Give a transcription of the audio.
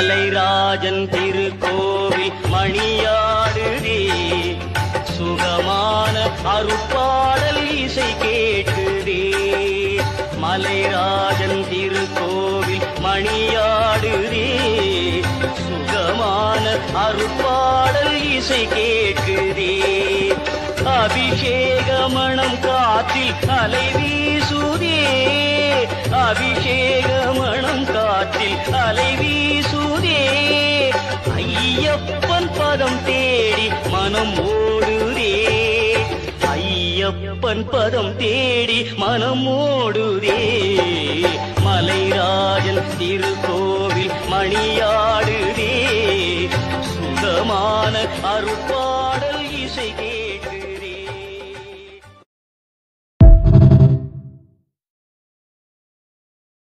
மலைராஜன் திருக்கோவில் மணியாடுதே, சுகமான அருட்பாடல் இசை கேட்டுதே. மலைராஜன் திருக்கோவில் மணியாடுதே, சுகமான அருட்பாடல் இசை கேட்குதே. அபிஷேக மணம் காற்றில் அலை வீசுதே, அபிஷேக மணம் காற்றில் அலை வீசுதே. ஐயப்பன் பதம் தேடி மனம் ஓடுதே, ஐயப்பன் பதம் தேடி மனம் ஓடுதே. மலைராஜன் திருக்கோவில்